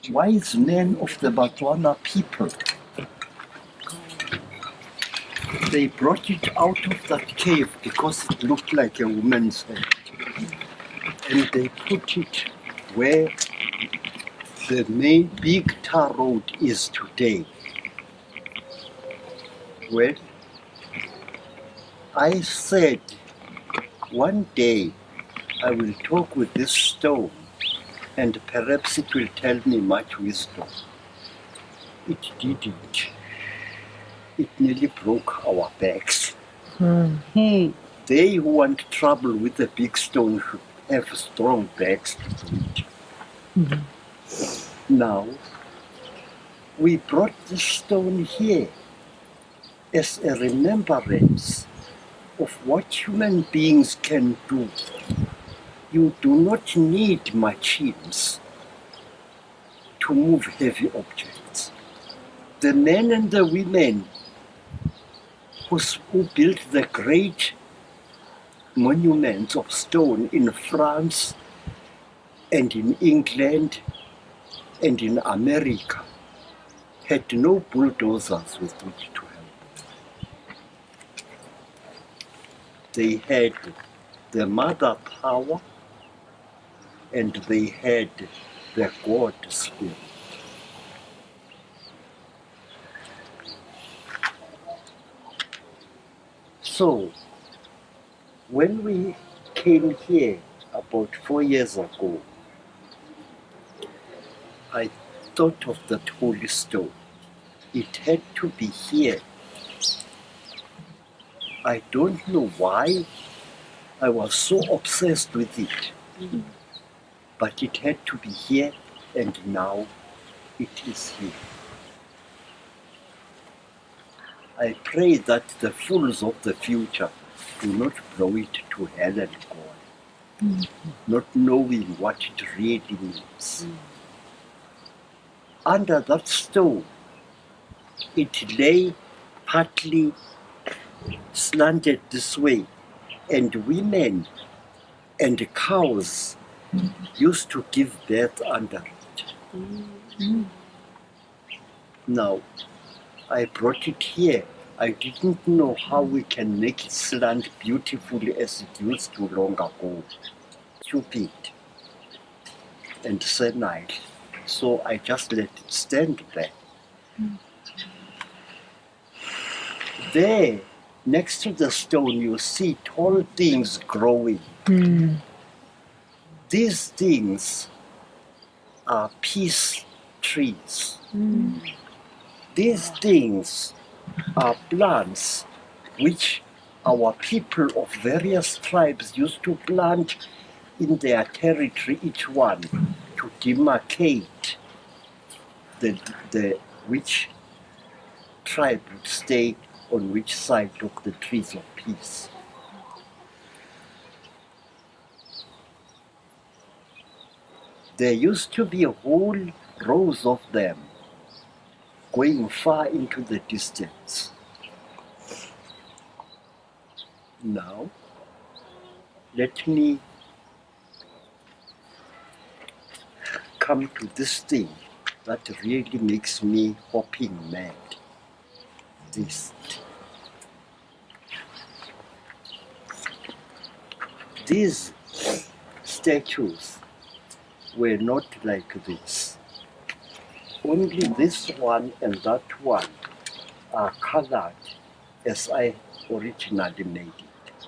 wise men of the Mutwa people. They brought it out of that cave because it looked like a woman's head. And they put it where the main big tar road is today. Well, I said one day I will talk with this stone and perhaps it will tell me much wisdom. It didn't. It nearly broke our backs. They who want trouble with a big stone should have strong backs to do it. Now, we brought this stone here as a remembrance of what human beings can do. You do not need machines to move heavy objects. The men and the women who built the great monuments of stone in France and in England and in America had no bulldozers with which to help. They had the mother power and they had the God spirit. So, when we came here about 4 years ago, I thought of that holy stone. It had to be here. I don't know why I was so obsessed with it, but it had to be here, and now it is here. I pray that the fools of the future do not blow it to hell and God, not knowing what it really means. Under that stone, it lay partly slanted this way, and women and cows used to give birth under it. Now, I brought it here. I didn't know how we can make it slant beautifully as it used to long ago. Stupid and senile. So I just let it stand there. There, next to the stone, you see tall things growing. These things are peace trees. These things are plants which our people of various tribes used to plant in their territory, each one, to demarcate which tribe would stay on which side of the trees of peace. There used to be whole rows of them going far into the distance. Now, let me come to this thing that really makes me hopping mad. These statues were not like this. Only this one and that one are colored as I originally made it.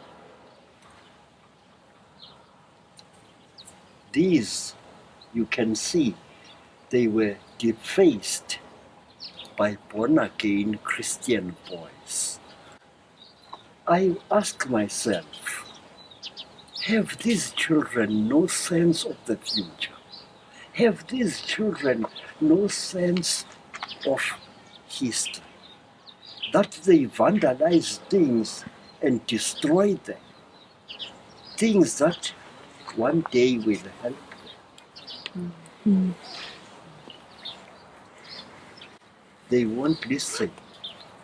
These, you can see, they were defaced by born-again Christian boys. I ask myself, have these children no sense of the future? Have these children no sense of history? That they vandalize things and destroy them, things that one day will help them. They won't listen.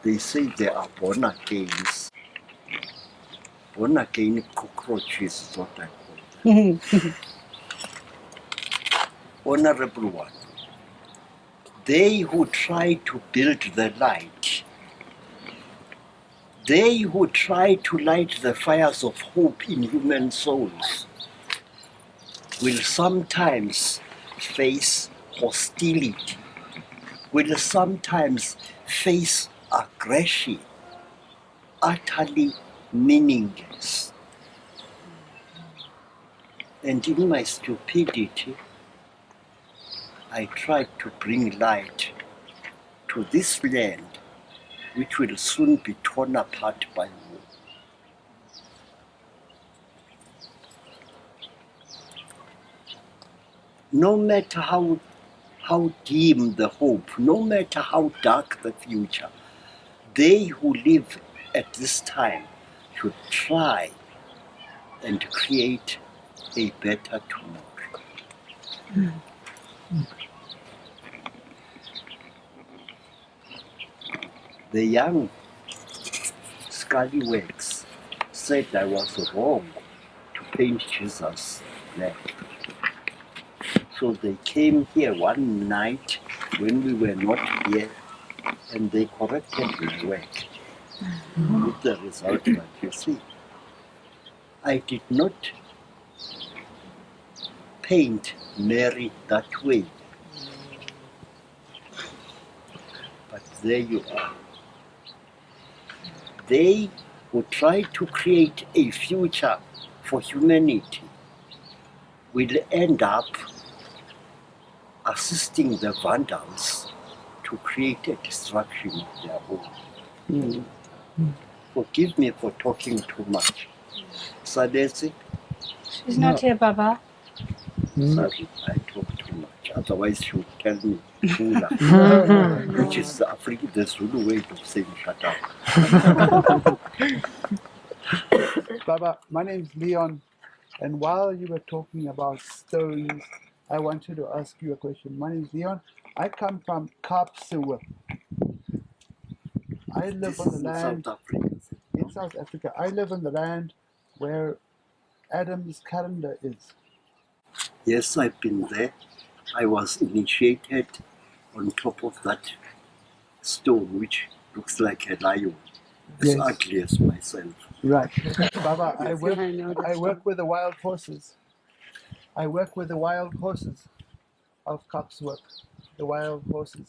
They say they are born-agains. Born-again cockroaches is what I call them. Honorable one, They who try to build the light, they who try to light the fires of hope in human souls, will sometimes face hostility, will sometimes face aggression, utterly meaningless. And in my stupidity, I tried to bring light to this land, which will soon be torn apart by war. No matter how dim the hope, no matter how dark the future, they who live at this time should try and create a better tomorrow. The young scallywags said I was wrong to paint Jesus black. So they came here one night when we were not here, and they corrected my work with the result that you see. I did not paint Mary that way, but there you are. They who try to create a future for humanity will end up assisting the Vandals to create a destruction of their own. Forgive me for talking too much. Sadesi? She's not here, Bubba. Sorry, I talk too much. Otherwise she would tell me Shula, which is the Zulu way of saying shut up. Baba, my name is Leon, and while you were talking about stones, I wanted to ask you a question. My name is Leon. I come from Kaapsewe. I live on the land South Africa. in South Africa. I live on the land where Adam's calendar is. Yes, I've been there. I was initiated on top of that stone, which looks like a lion, as Yes. ugly as myself. Right. Baba, I work with the wild horses. I work with the wild horses of Kaapsewe, the wild horses.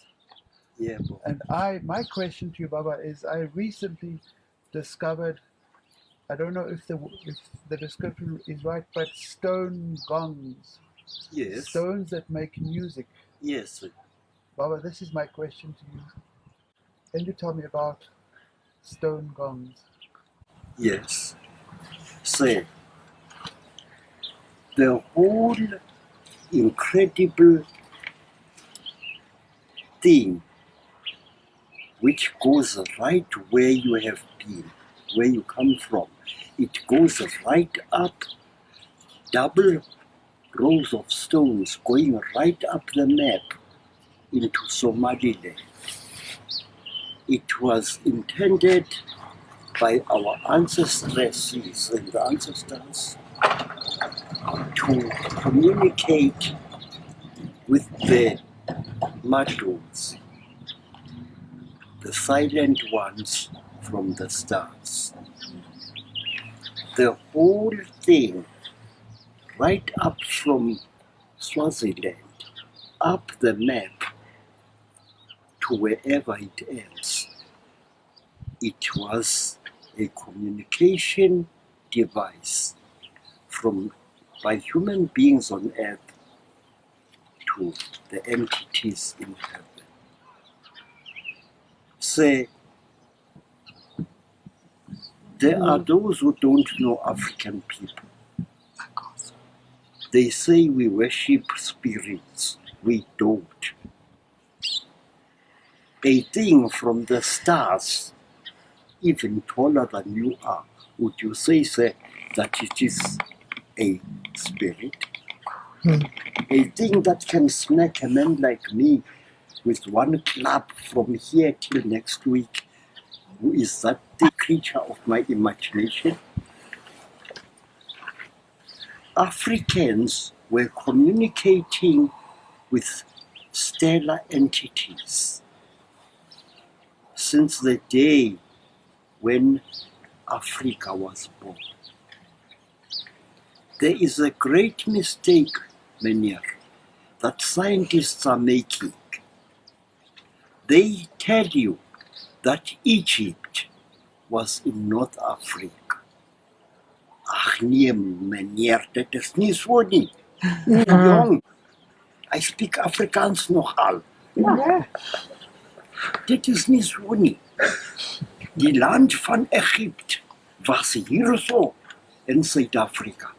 Yeah, but And my question to you, Baba, is I recently discovered, I don't know if the description is right, but stone gongs. yes, Stones that make music. yes. Baba, this is my question to you. Can you tell me about stone gongs? Yes. Say, the whole incredible thing which goes right where you have been, where you come from, it goes right up, double rows of stones going right up the map into Somaliland. It was intended by our ancestresses and ancestors to communicate with the Maduns, the silent ones from the stars. The whole thing, right up from Swaziland, up the map to wherever it ends, it was a communication device by human beings on earth to the entities in heaven. Say, there are those who don't know African people. They say we worship spirits. We don't. A thing from the stars, even taller than you are, would you say, sir, that it is a spirit? A thing that can smack a man like me with one clap from here till next week. Who is that the creature of my imagination? Africans were communicating with stellar entities since the day when Africa was born. There is a great mistake, Menier, that scientists are making. They tell you that Egypt was in North Africa. Ach nee, meneer, dit is nie so nie. Jong, I speak Afrikaans nogal. Dit is nie so nie. Die land van Egypte was hier so in Suid-Afrika.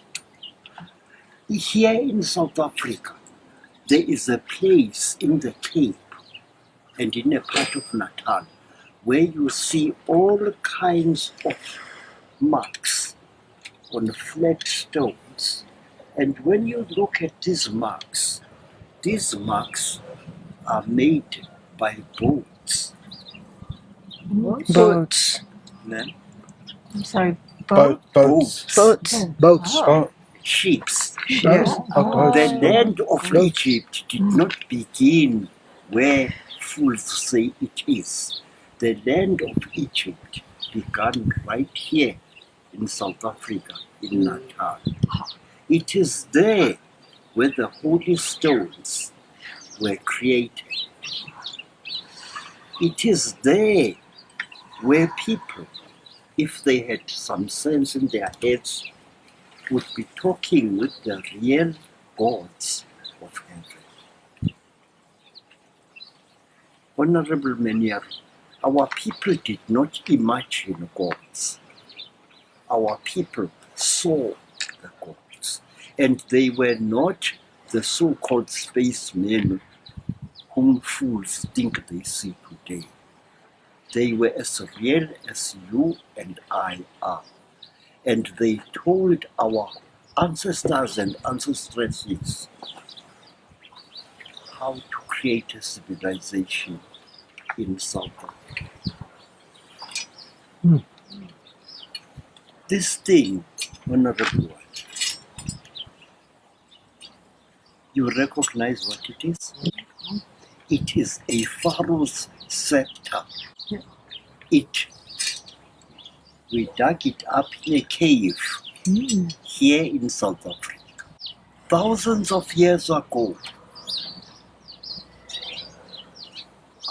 Here in South Africa, there is a place in the Cape and in a part of Natal where you see all kinds of marks on flat stones. And when you look at these marks are made by boats. Boats. Ne? I'm sorry, Boats. Boats. Oh, Ships. yes. Oh, The boats. land of Egypt did not begin where fools say it is. The land of Egypt began right here in South Africa, in Natal. It is there where the holy stones were created. It is there where people, if they had some sense in their heads, would be talking with the real gods of heaven. Honorable Menier, our people did not imagine gods. Our people saw the gods, and they were not the so-called spacemen whom fools think they see today. They were as real as you and I are. And they told our ancestors and ancestresses how to create a civilization in South Africa. This thing, Honorable One, you recognize what it is? It is a pharaoh's scepter. We dug it up in a cave here in South Africa. Thousands of years ago,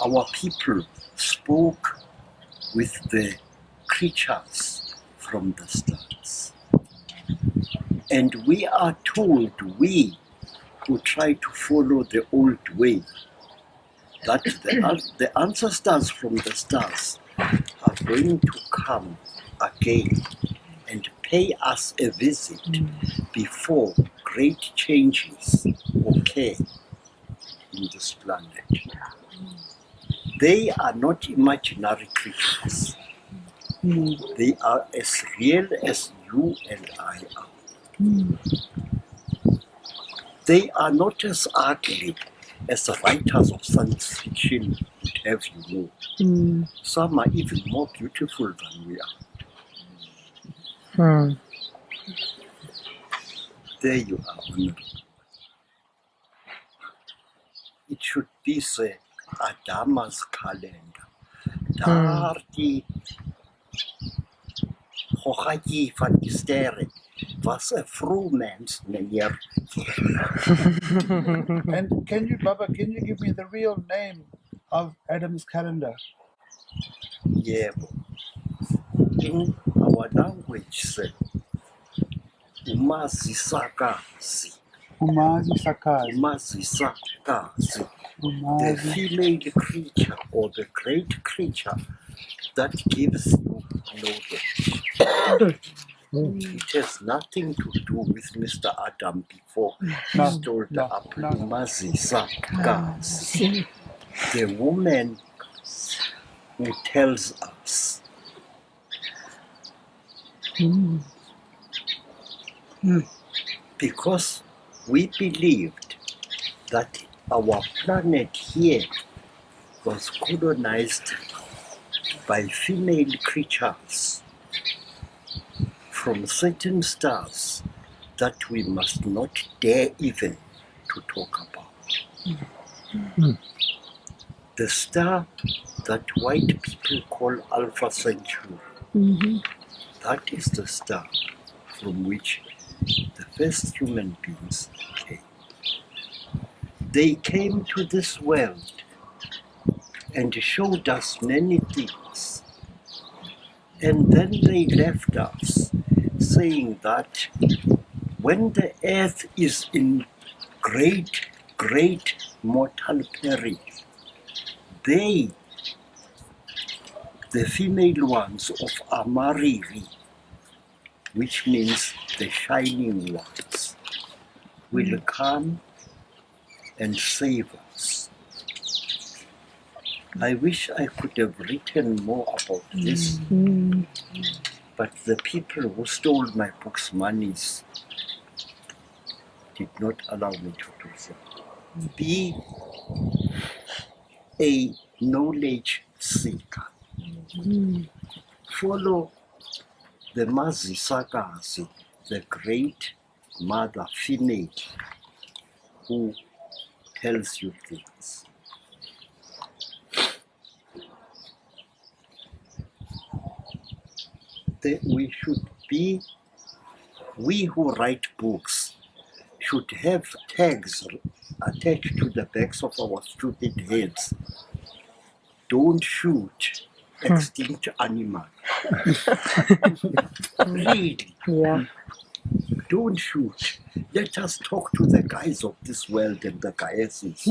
our people spoke with the creatures from the stars. And we are told, we who try to follow the old way, that the ancestors from the stars are going to come again and pay us a visit before great changes occur in this planet. They are not imaginary creatures. They are as real as you and I are. They are not as ugly as the writers of science fiction would have you know. Some are even more beautiful than we are. There you are, Honorable. It should be say Adama's calendar. Daar die Hochaki van die sterren was a vroegmens, meneer. And Bubba, can you give me the real name of Adam's calendar? Yeah. In our language, say, Umazisakazi. Umazisakazi. Umazisakazi. The female creature or the great creature that gives you knowledge. It has nothing to do with Mr. Adam before he stole the apple. Umazisakazi. The woman who tells us. Because we believed that our planet here was colonized by female creatures from certain stars that we must not dare even to talk about. The star that white people call Alpha Centauri, that is the star from which the first human beings came. They came to this world and showed us many things. And then they left us, saying that when the earth is in great, great mortal peril, they, the female ones of Amariri, which means the shining ones, will come and save us. I wish I could have written more about this, but the people who stole my book's monies did not allow me to do so. Be a knowledge seeker. Follow the Mazisakazi, the great mother female who tells you things. We should be, we who write books should have tags attached to the backs of our stupid heads. Don't shoot extinct animal. Really. Yeah. Don't shoot. Let us talk to the guys of this world and the Gaesis.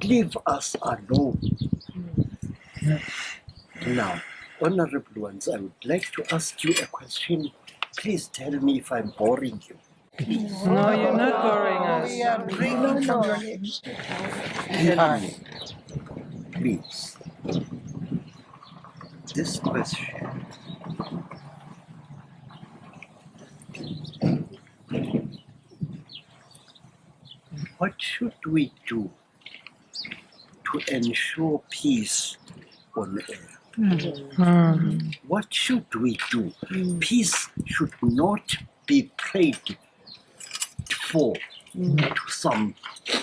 Leave us alone. Now, honorable ones, I would like to ask you a question. Please tell me if I'm boring you. No, you're not boring us. We are drinking from your lips. Tell me, please, this question. What should we do to ensure peace on earth? What should we do? Peace should not be prayed for to some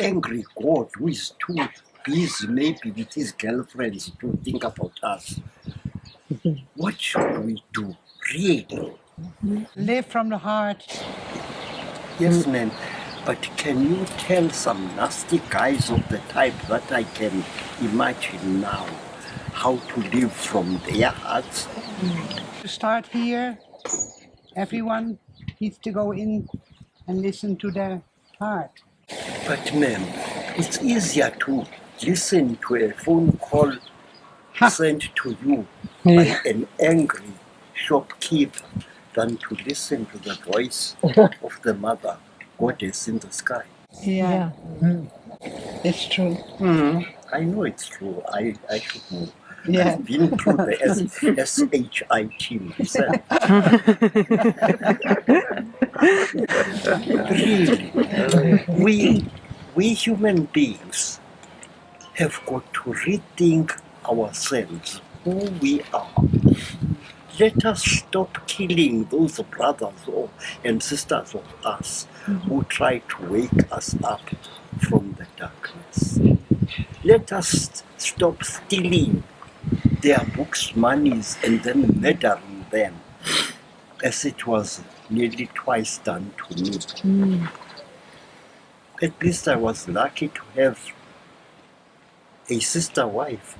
angry God who is too busy maybe with his girlfriends to think about us. What should we do, really? Live from the heart. Yes, ma'am, but can you tell some nasty guys of the type that I can imagine now how to live from their hearts? To start here, everyone needs to go in and listen to their heart. But ma'am, it's easier to listen to a phone call sent to you by an angry shopkeeper than to listen to the voice of the mother goddess in the sky. Yeah. It's true. I know it's true. I should know. Yeah. I've been through the SHIT myself. Really, we human beings have got to rethink ourselves, who we are. Let us stop killing those brothers and sisters of us who try to wake us up from the darkness. Let us stop stealing their books' monies and then murdering them, as it was nearly twice done to me. At least I was lucky to have a sister wife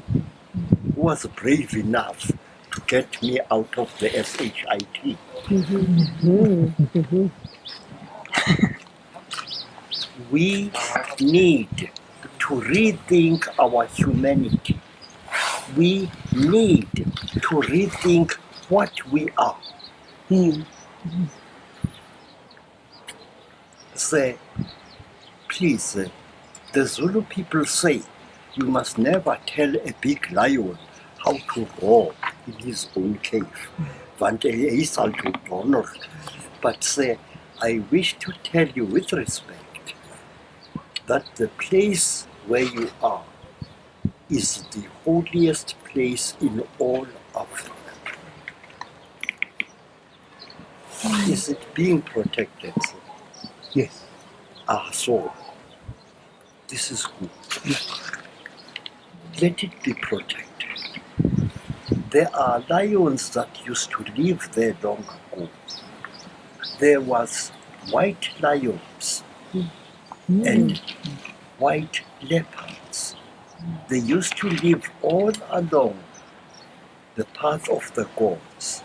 who was brave enough to get me out of the SHIT. We need to rethink our humanity. We need to rethink what we are. Say, please, the Zulu people say you must never tell a big lion how to roar in his own cave. But say, I wish to tell you with respect that the place where you are is the holiest place in all Africa. Is it being protected? Yes. So this is good. Let it be protected. There are lions that used to live there long ago. There was white lions and white leopards. They used to live all along the path of the gods,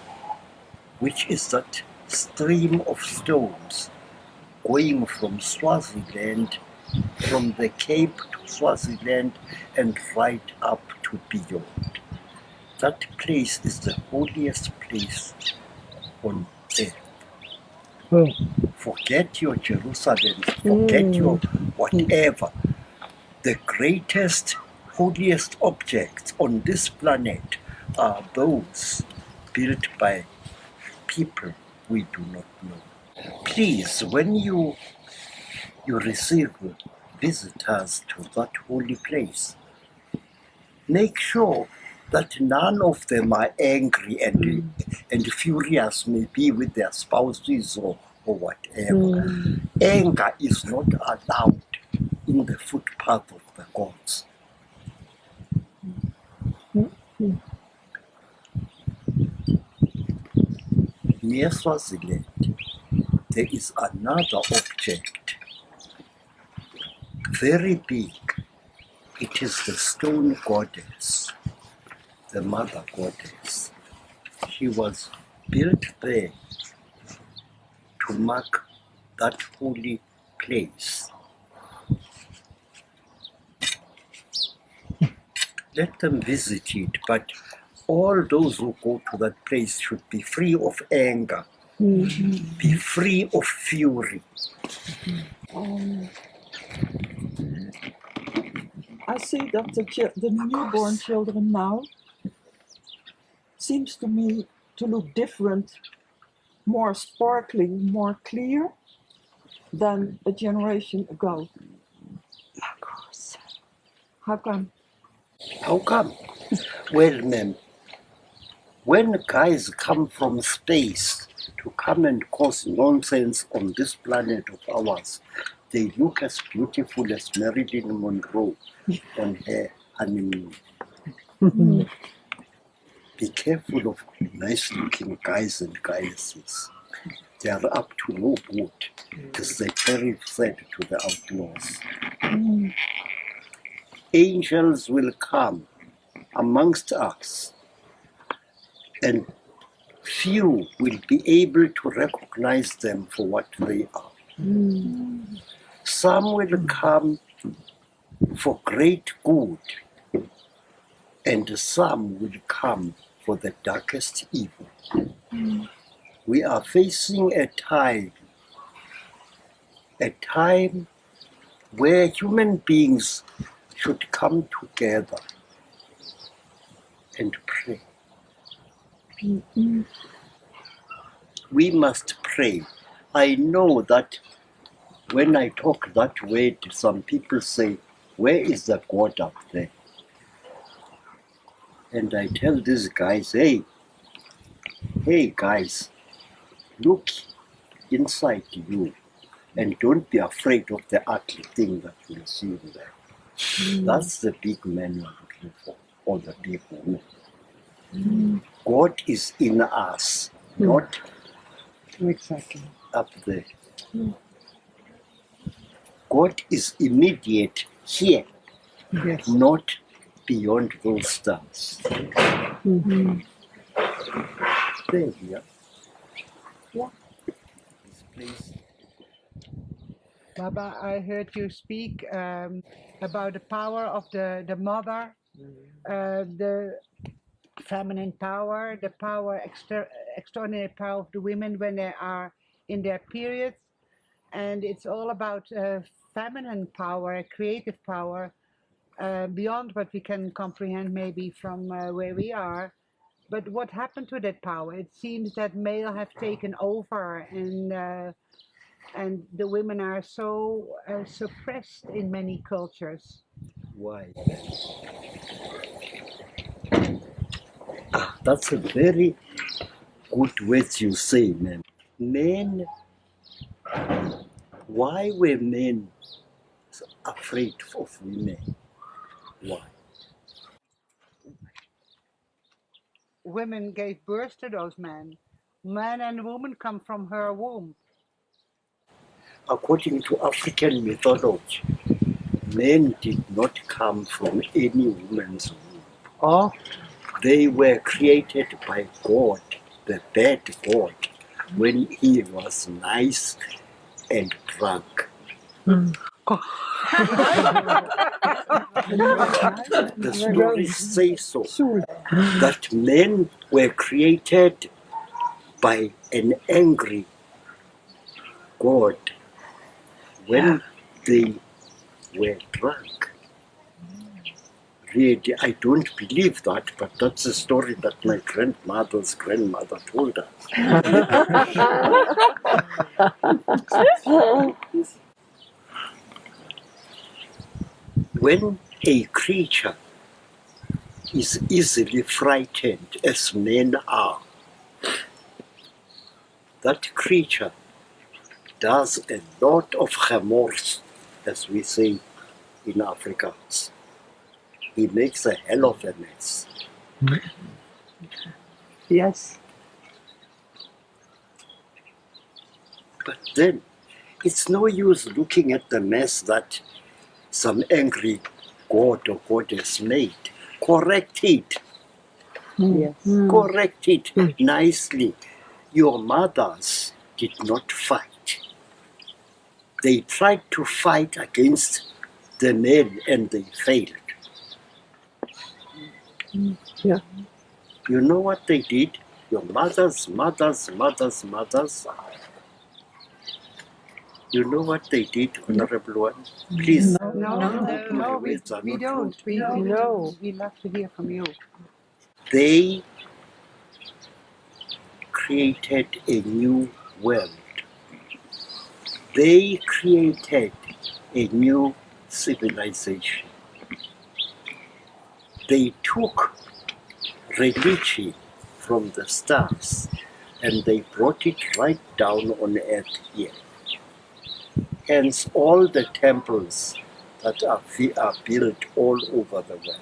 which is that stream of stones going from Swaziland, from the Cape to Swaziland and right up to beyond. That place is the holiest place on earth. Oh. Forget your Jerusalem, forget your whatever. The greatest, holiest objects on this planet are those built by people we do not know. Please, when you receive visitors to that holy place, make sure that none of them are angry and furious, maybe with their spouses or whatever. Anger is not allowed in the footpath of the gods. Near Swaziland, there is another object, very big. It is the stone goddess, the mother goddess. She was built there to mark that holy place. Let them visit it, but all those who go to that place should be free of anger, be free of fury. I see that the newborn children now seems to me to look different, more sparkling, more clear than a generation ago. Of course. How come? How come? Well, ma'am, when guys come from space to come and cause nonsense on this planet of ours, they look as beautiful as Marilyn Monroe on her honeymoon. Be careful of nice-looking guys and goddesses. They are up to no good, as the sheriff said to the outlaws. Angels will come amongst us, and few will be able to recognize them for what they are. Some will come for great good, and some will come for the darkest evil. We are facing a time where human beings should come together and pray. We must pray. I know that when I talk that way, some people say, where is the God up there? And I tell these guys, hey guys, look inside you and don't be afraid of the ugly thing that you'll see in there. That's the big man you're looking for, or the big woman. God is in us, not Exactly. up there. God is immediate here, Yes. not beyond those stars. There we are. Yeah. This place. Baba, I heard you speak about the power of the mother, the feminine power, the power, extraordinary power of the women when they are in their periods. And it's all about feminine power, creative power, beyond what we can comprehend maybe from where we are. But what happened to that power? It seems that male have taken over, and the women are so suppressed in many cultures. Why? That's a very good words you say, man. Men, why were men afraid of women? Why? Women gave birth to those men. Man and woman come from her womb. According to African mythology, men did not come from any woman's womb. Oh. They were created by God, the bad God, when he was nice and drunk. The stories say so, that men were created by an angry God when they were drunk. Really, I don't believe that, but that's a story that my grandmother's grandmother told us. When a creature is easily frightened, as men are, that creature does a lot of remorse, as we say in Afrikaans. He makes a hell of a mess. Yes. But then, it's no use looking at the mess that some angry god or goddess made. Correct it. Yes. Correct it nicely. Your mothers did not fight. They tried to fight against the men and they failed. Yeah. You know what they did? Your mothers. You know what they did, Honorable One? Please. No, we Words are not don't. rude. We love to hear from you. They created a new world. They created a new civilization. They took religion from the stars and they brought it right down on earth here. Hence all the temples that are built all over the world,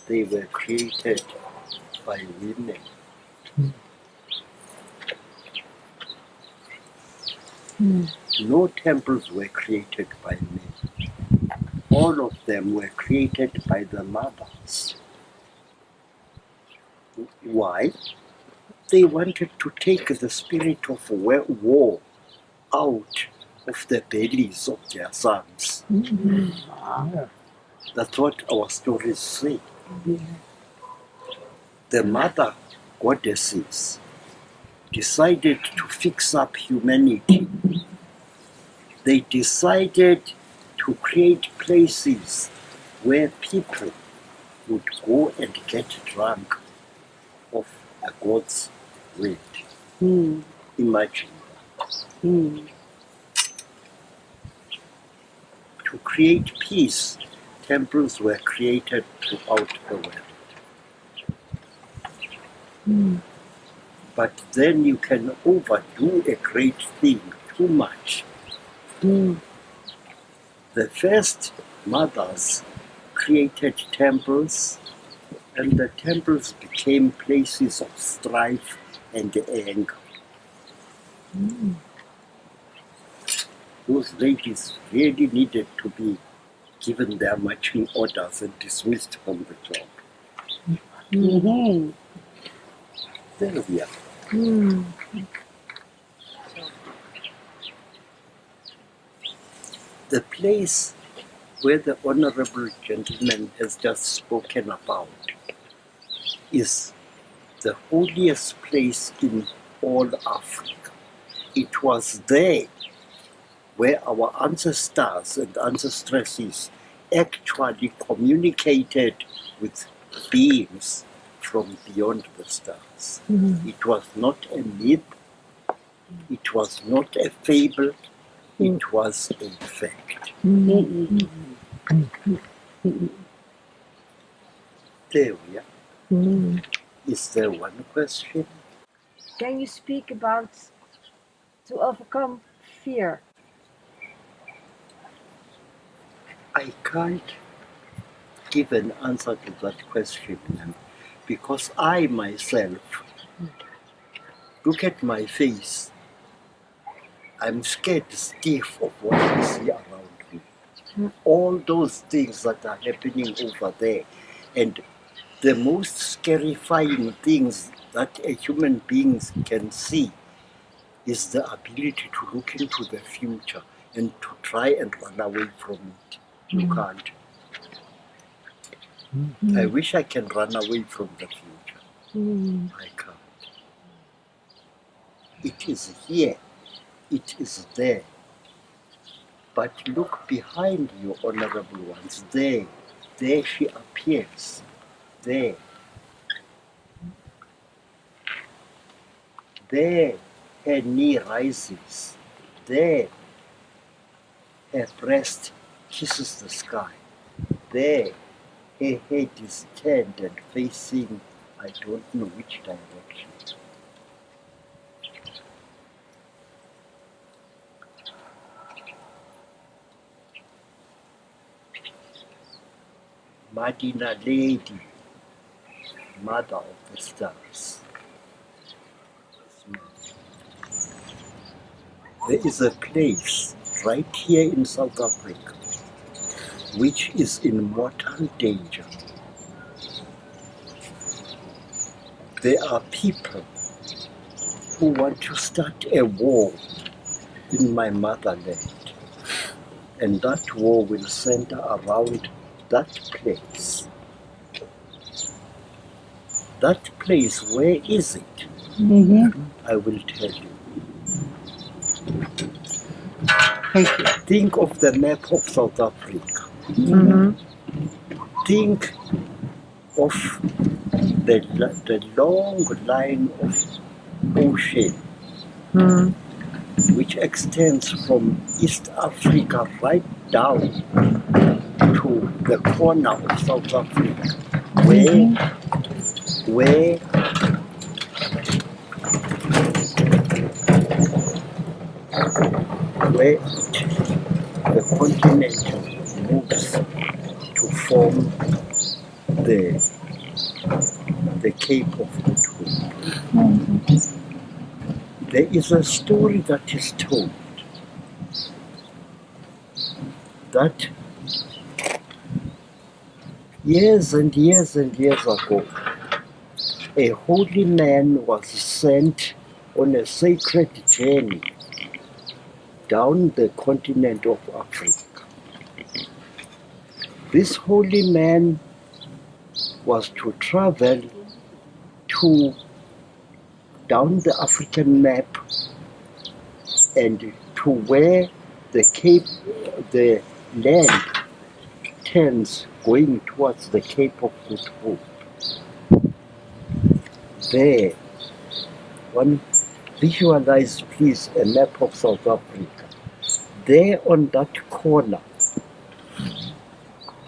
they were created by women. No temples were created by men. All of them were created by the mothers. Why? They wanted to take the spirit of war out of the bellies of their sons. That's what our stories say. The mother goddesses decided to fix up humanity. They decided to create places where people would go and get drunk of a god's word. Imagine that. To create peace, temples were created throughout the world. But then you can overdo a great thing too much. The first mothers created temples, and the temples became places of strife and anger. Those ladies really needed to be given their marching orders and dismissed from the job. There we are. The place where the honorable gentleman has just spoken about is the holiest place in all Africa. It was there where our ancestors and ancestresses actually communicated with beings from beyond the stars. It was not a myth, it was not a fable, it was a fact. There we are. Is there one question? Can you speak about to overcome fear? I can't give an answer to that question, because I myself, look at my face. I'm scared stiff of what I see around me. All those things that are happening over there, and the most scarifying things that a human being can see is the ability to look into the future and to try and run away from it. You can't. I wish I can run away from the future. I can't. It is here. It is there. But look behind you, honorable ones. There she appears. There her knee rises. There her breast kisses the sky. There her head is turned and facing I don't know which direction. Madina Lady, Mother of the Stars. There is a place right here in South Africa which is in mortal danger. There are people who want to start a war in my motherland, and that war will center around that place. That place, where is it? I will tell you. Thank you. Think of the map of South Africa. Think of the long line of ocean which extends from East Africa right down to the corner of South Africa, where the continent moves to form the Cape of Good Hope. There is a story that is told that years and years and years ago, a holy man was sent on a sacred journey down the continent of Africa. This holy man was to travel down the African map and to where the land turns going towards the Cape of Good Hope. There, one visualize please a map of South Africa. There on that corner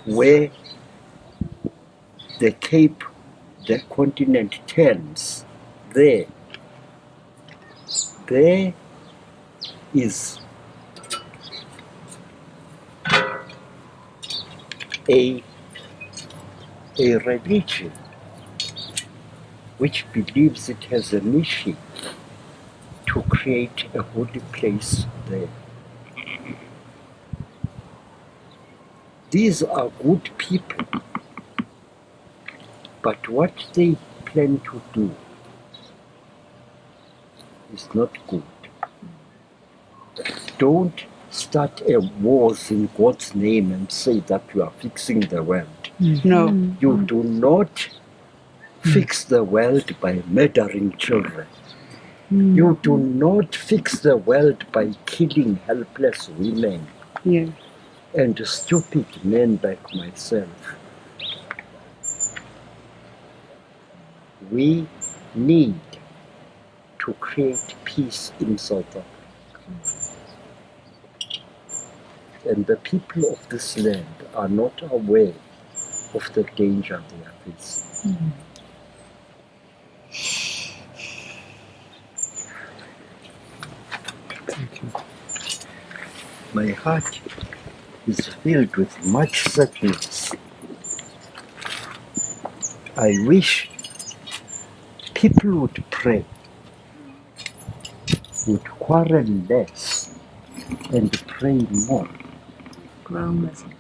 where the continent turns, there is a religion which believes it has a mission to create a holy place there. These are good people, but what they plan to do is not good. Don't start a wars in God's name and say that you are fixing the world. No. You do not fix the world by murdering children. You do not fix the world by killing helpless women Yeah. and stupid men like myself. We need to create peace in South Africa. And the people of this land are not aware of the danger they are facing. My heart is filled with much sadness I wish people would pray, would quarrel less, and pray more. Grow Muslim.